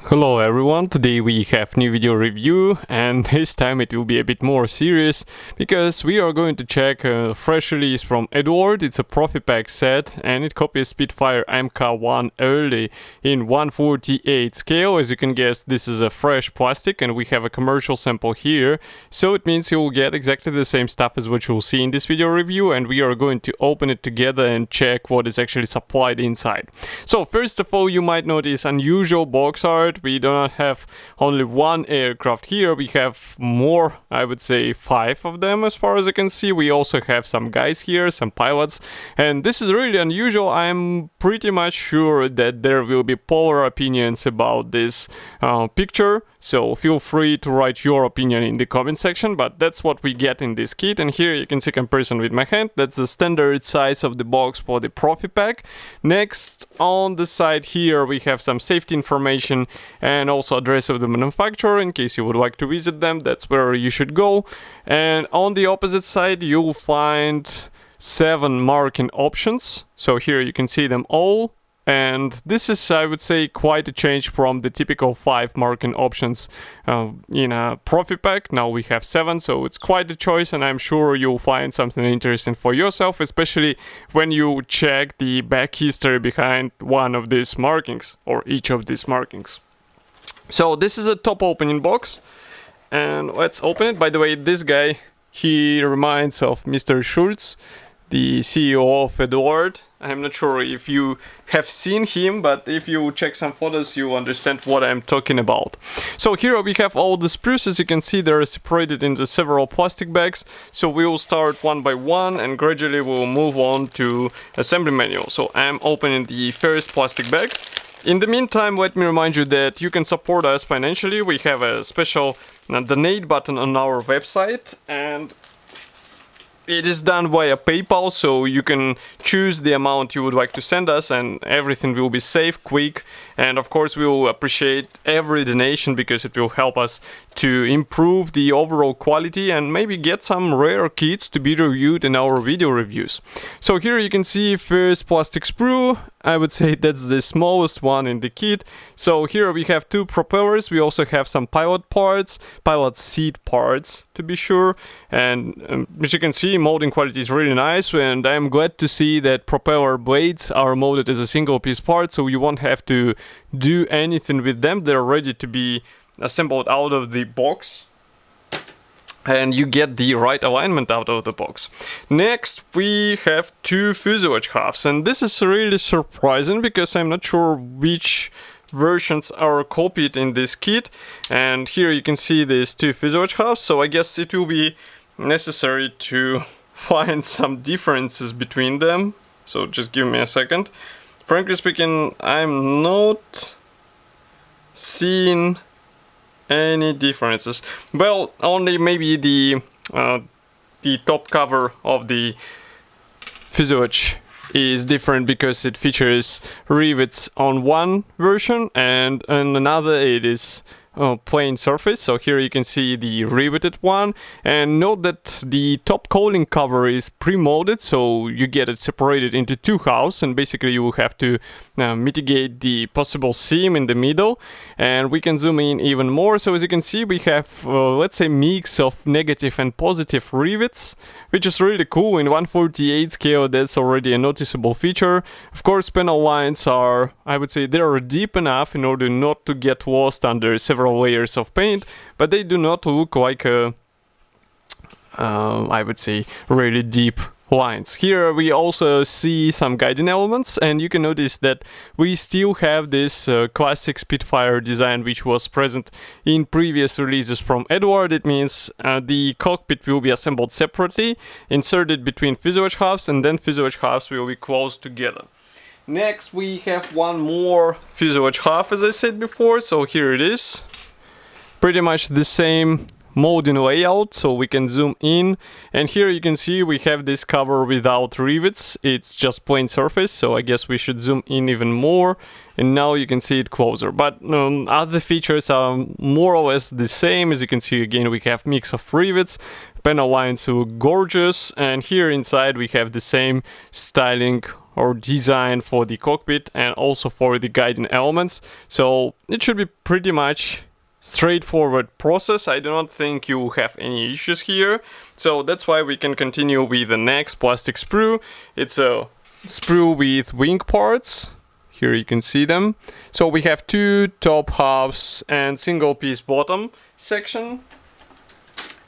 Hello everyone, today we have new video review and this time it will be a bit more serious because we are going to check a fresh release from Eduard. It's a Profipack set and it copies Spitfire Mk.I early in 1/48 scale. As you can guess, this is a fresh plastic and we have a commercial sample here, so it means you will get exactly the same stuff as what you will see in this video review, and we are going to open it together and check what is actually supplied inside. So first of all, you might notice unusual box art. We do not have only one aircraft here, we have more, I would say 5 of them as far as I can see. We also have some guys here, some pilots, and this is really unusual. I'm pretty much sure that there will be polar opinions about this picture, so feel free to write your opinion in the comment section, but that's what we get in this kit. And here you can see comparison with my hand. That's the standard size of the box for the Profipack. Next, on the side here we have some safety information and also address of the manufacturer in case you would like to visit them. That's where you should go. And on the opposite side you'll find 7 marking options, so here you can see them all. And this is, I would say, quite a change from the typical 5 marking options in a Profipack. Now we have 7, so it's quite a choice, and I'm sure you'll find something interesting for yourself, especially when you check the back history behind one of these markings, or each of these markings. So this is a top opening box, and let's open it. By the way, this guy, he reminds of Mr. Schultz, the CEO of Eduard. I'm not sure if you have seen him, but if you check some photos, you understand what I'm talking about. So here we have all the sprues. As you can see, they're separated into several plastic bags. So we will start one by one and gradually we'll move on to assembly manual. So I'm opening the first plastic bag. In the meantime, let me remind you that you can support us financially. We have a special donate button on our website, and it is done via PayPal, so you can choose the amount you would like to send us and everything will be safe, quick, and of course we will appreciate every donation because it will help us to improve the overall quality and maybe get some rare kits to be reviewed in our video reviews. So here you can see first plastic sprue. I would say that's the smallest one in the kit. So here we have 2 propellers. We also have some pilot parts, pilot seat parts to be sure. And as you can see, molding quality is really nice, and I'm glad to see that propeller blades are molded as a single piece part, so you won't have to do anything with them. They're ready to be assembled out of the box, and you get the right alignment out of the box. Next we have 2 fuselage halves, and this is really surprising because I'm not sure which versions are copied in this kit. And here you can see these 2 fuselage halves, so I guess it will be necessary to find some differences between them, so just give me a second. Frankly speaking, I'm not seeing any differences. Well, only maybe the top cover of the fuselage is different because it features rivets on one version and on another it is plain surface. So here you can see the riveted one, and note that the top cowling cover is pre-molded, so you get it separated into 2 halves, and basically you will have to mitigate the possible seam in the middle. And we can zoom in even more. So as you can see, we have let's say mix of negative and positive rivets, which is really cool. In 1/48 scale that's already a noticeable feature. Of course, panel lines are, I would say, they are deep enough in order not to get lost under several layers of paint, but they do not look like a I would say really deep lines. Here we also see some guiding elements, and you can notice that we still have this classic Spitfire design which was present in previous releases from Eduard. It means the cockpit will be assembled separately, inserted between fuselage halves, and then fuselage halves will be closed together. Next we have one more fuselage half, as I said before, so here it is. Pretty much the same molding layout, so we can zoom in, and here you can see we have this cover without rivets. It's just plain surface, so I guess we should zoom in even more, and now you can see it closer. But other features are more or less the same. As you can see, again we have mix of rivets, panel lines look gorgeous, and here inside we have the same styling or design for the cockpit and also for the guiding elements. So it should be pretty much straightforward process. I do not think you have any issues here. So that's why we can continue with the next plastic sprue. It's a sprue with wing parts. Here you can see them. So we have two top halves and single piece bottom section.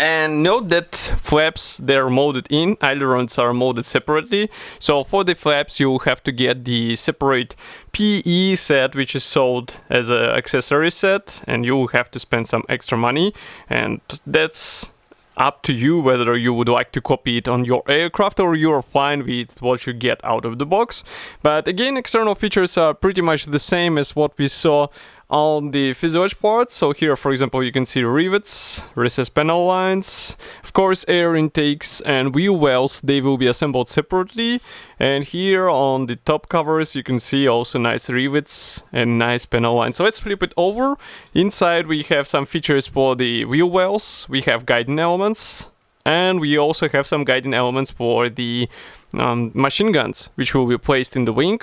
And note that flaps, they're molded in, ailerons are molded separately. So for the flaps you have to get the separate PE set, which is sold as an accessory set, and you have to spend some extra money, and that's up to you whether you would like to copy it on your aircraft or you're fine with what you get out of the box. But again, external features are pretty much the same as what we saw on the fuselage parts. So here, for example, you can see rivets, recessed panel lines, of course air intakes and wheel wells, they will be assembled separately. And here on the top covers you can see also nice rivets and nice panel lines. So let's flip it over. Inside we have some features for the wheel wells, we have guiding elements, and we also have some guiding elements for the machine guns, which will be placed in the wing.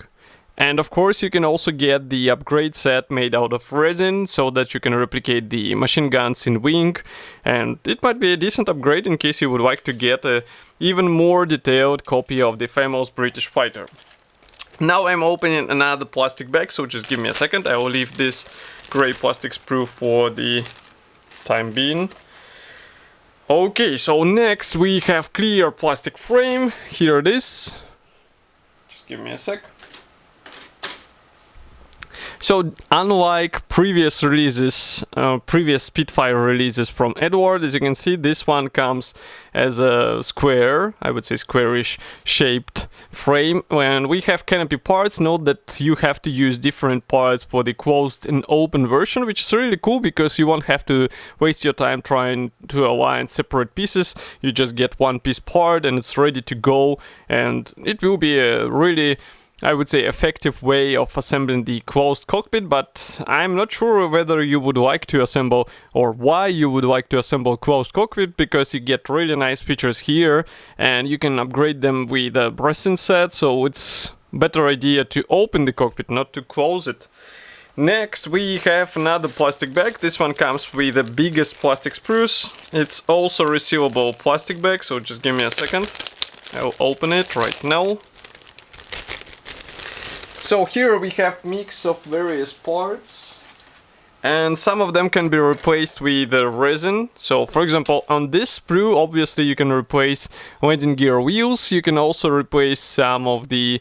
And of course you can also get the upgrade set made out of resin so that you can replicate the machine guns in wing, and it might be a decent upgrade in case you would like to get a even more detailed copy of the famous British fighter. Now I'm opening another plastic bag, so just give me a second. I will leave this gray plastic sprue for the time being. Okay, so next we have clear plastic frame. Here it is. Just give me a sec. So unlike previous releases, previous Spitfire releases from Eduard, as you can see, this one comes as a square, I would say squarish shaped frame. And we have canopy parts. Note that you have to use different parts for the closed and open version, which is really cool because you won't have to waste your time trying to align separate pieces. You just get one piece part and it's ready to go, and it will be a really, I would say, effective way of assembling the closed cockpit. But I'm not sure whether you would like to assemble or why you would like to assemble closed cockpit, because you get really nice features here and you can upgrade them with a bracing set, so it's better idea to open the cockpit, not to close it. Next we have another plastic bag. This one comes with the biggest plastic sprues. It's also a resealable plastic bag, so just give me a second. I'll open it right now. So here we have mix of various parts, and some of them can be replaced with resin. So for example, on this sprue, obviously you can replace landing gear wheels. You can also replace some of the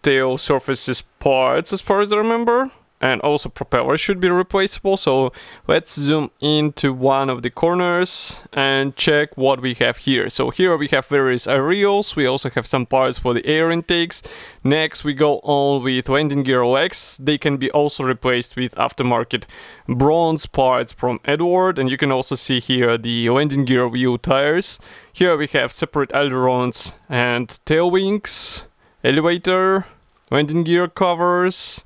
tail surfaces parts, as far as I remember. And also propeller should be replaceable. So let's zoom into one of the corners and check what we have here. So here we have various aerials. We also have some parts for the air intakes. Next we go on with landing gear legs. They can be also replaced with aftermarket bronze parts from Eduard. And you can also see here the landing gear wheel tires. Here we have separate ailerons and tail wings, elevator, landing gear covers.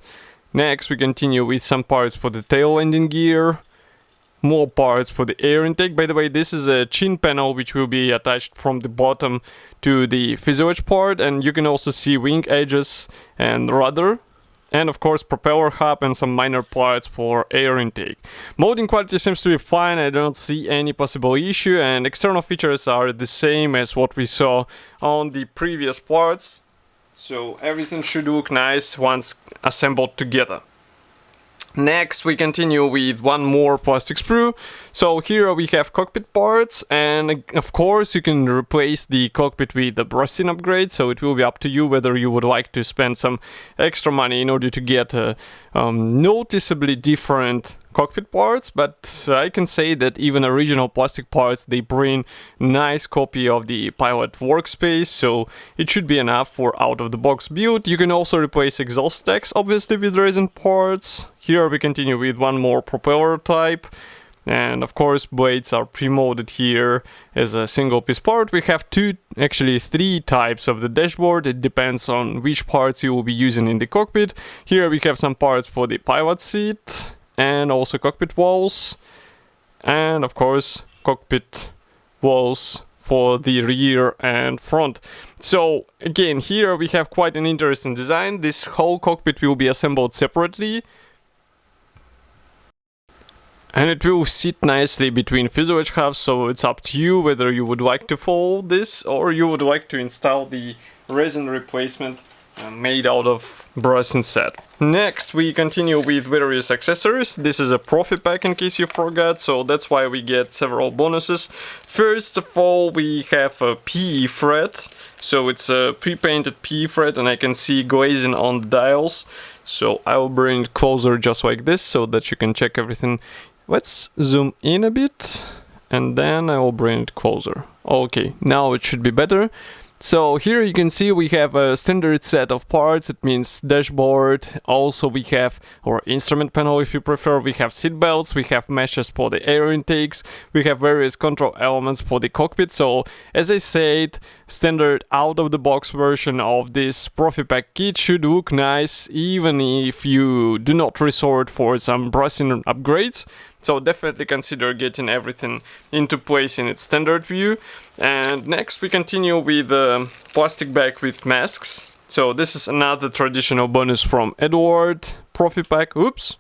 Next we continue with some parts for the tail landing gear, more parts for the air intake. By the way, this is a chin panel which will be attached from the bottom to the fuselage part, and you can also see wing edges and rudder, and of course propeller hub and some minor parts for air intake. Molding quality seems to be fine, I don't see any possible issue, and external features are the same as what we saw on the previous parts. So everything should look nice once assembled together. Next we continue with one more plastic sprue. So here we have cockpit parts, and of course you can replace the cockpit with the bracing upgrade, so it will be up to you whether you would like to spend some extra money in order to get noticeably different cockpit parts. But I can say that even original plastic parts, they bring nice copy of the pilot workspace, so it should be enough for out-of-the-box build. You can also replace exhaust stacks obviously with resin parts. Here we continue with one more propeller type, and of course blades are pre-molded here as a single piece part. We have actually three types of the dashboard. It depends on which parts you will be using in the cockpit. Here we have some parts for the pilot seat and also cockpit walls, and of course cockpit walls for the rear and front. So again, here we have quite an interesting design. This whole cockpit will be assembled separately, and it will sit nicely between Fuselage halves, so it's up to you whether you would like to fold this or you would like to install the resin replacement made out of brass instead. Next we continue with various accessories. This is a Profipack in case you forgot, so that's why we get several bonuses. First of all, we have a PE fret, so it's a pre-painted PE fret, and I can see glazing on the dials. So I will bring it closer just like this so that you can check everything. Let's zoom in a bit and then I will bring it closer. Okay, now it should be better. So here you can see we have a standard set of parts. It means dashboard. Also we have our instrument panel if you prefer. We have seat belts, we have meshes for the air intakes, we have various control elements for the cockpit. So as I said, standard out of the box version of this Profipack kit should look nice even if you do not resort for some brushing upgrades. So definitely consider getting everything into place in its standard view. And next we continue with the plastic bag with masks. So this is another traditional bonus from Eduard Profipack. Oops,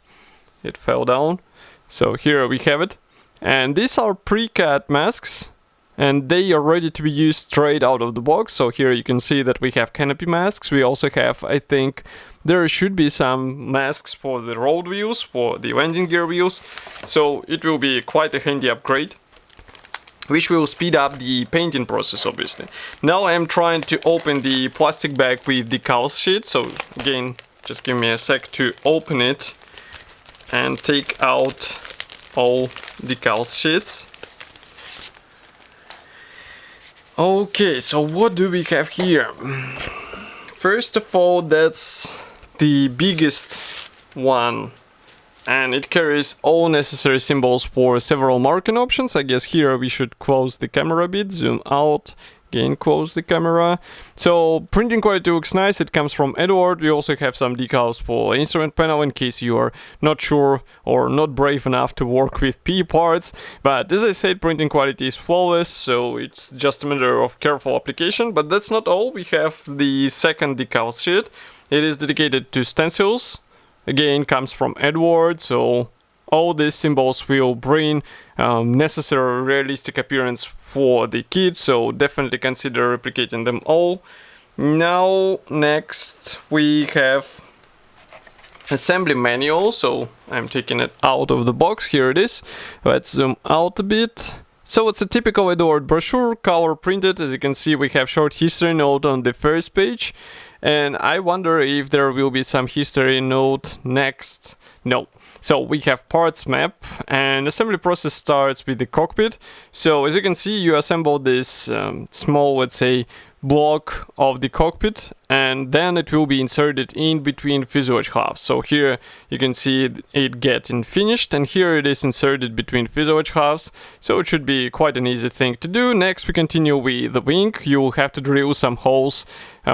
it fell down. So here we have it. And these are pre-cut masks, and they are ready to be used straight out of the box. So here you can see that we have canopy masks. We also have, I think, there should be some masks for the road wheels, for the landing gear wheels. So it will be quite a handy upgrade, which will speed up the painting process, obviously. Now I am trying to open the plastic bag with Decals sheet. So again, just give me a sec to open it and take out all Decals sheets. Okay, so what do we have here? First of all, that's the biggest one, and it carries all necessary symbols for several marking options. I guess here we should close the camera a bit, zoom out, again close the camera. So printing quality looks nice. It comes from Eduard. We also have some decals for instrument panel in case you are not sure or not brave enough to work with P parts. But as I said, printing quality is flawless, so it's just a matter of careful application. But that's not all. We have the second decal sheet. It is dedicated to stencils. Again, comes from Eduard, so all these symbols will bring necessary realistic appearance for the kit, so definitely consider replicating them all. Now, next we have assembly manual, so I'm taking it out of the box. Here it is. Let's zoom out a bit. So it's a typical Eduard brochure, color printed. As you can see, we have short history note on the first page, and I wonder if there will be some history note next. No. So we have parts map, and assembly process starts with the cockpit. So as you can see, you assemble this small, let's say, block of the cockpit, and then it will be inserted in between fuselage halves. So here you can see it getting finished, and here it is inserted between fuselage halves. So it should be quite an easy thing to do. Next we continue with the wing. You will have to drill some holes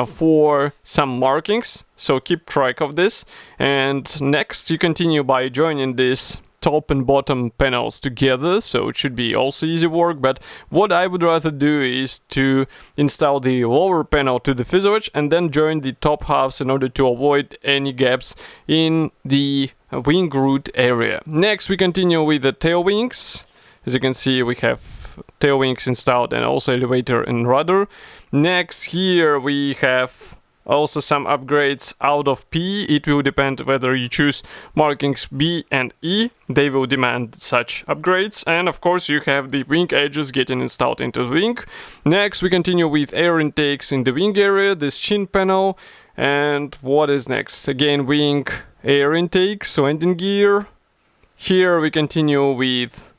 for some markings, so keep track of this. And next you continue by joining this top and bottom panels together, so it should be also easy work. But what I would rather do is to install the lower panel to the fuselage and then join the top halves in order to avoid any gaps in the wing root area. Next we continue with the tail wings. As you can see, we have tail wings installed and also elevator and rudder. Next here we have also some upgrades out of P. It will depend whether you choose markings B and E. They will demand such upgrades. And of course you have the wing edges getting installed into the wing. Next we continue with air intakes in the wing area, this chin panel. And what is next? Again, wing air intakes, landing gear. Here we continue with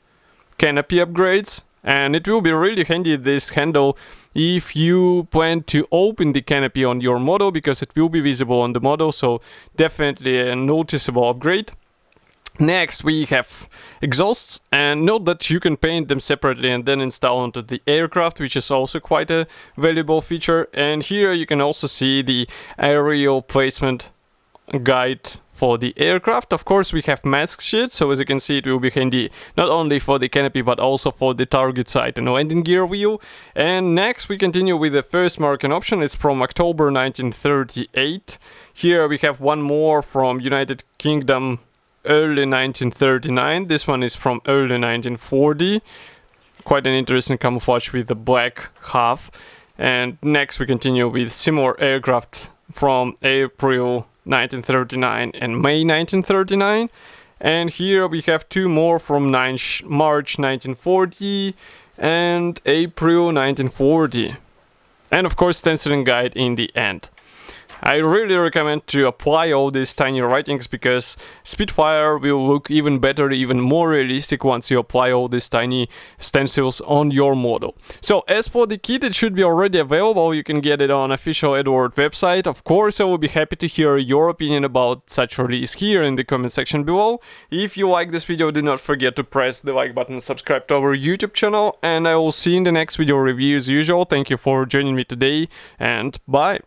canopy upgrades. And it will be really handy, this handle, if you plan to open the canopy on your model, because it will be visible on the model, so definitely a noticeable upgrade. Next we have exhausts, and note that you can paint them separately and then install onto the aircraft, which is also quite a valuable feature. And here you can also see the aerial placement guide for the aircraft. Of course, we have mask sheet, so as you can see, it will be handy not only for the canopy but also for the target sight and landing gear view. And next we continue with the first marking option. It's from October 1938. Here we have one more from United Kingdom, early 1939. This one is from early 1940. Quite an interesting camouflage with the black half. And next we continue with similar aircraft from April 1939 and May 1939. And here we have two more from March 1940 and April 1940. And of course stenciling guide in the end. I really recommend to apply all these tiny writings because Spitfire will look even better, even more realistic once you apply all these tiny stencils on your model. So as for the kit, it should be already available. You can get it on official Eduard website. Of course, I will be happy to hear your opinion about such release here in the comment section below. If you like this video, do not forget to press the like button and subscribe to our YouTube channel. And I will see you in the next video review as usual. Thank you for joining me today and bye.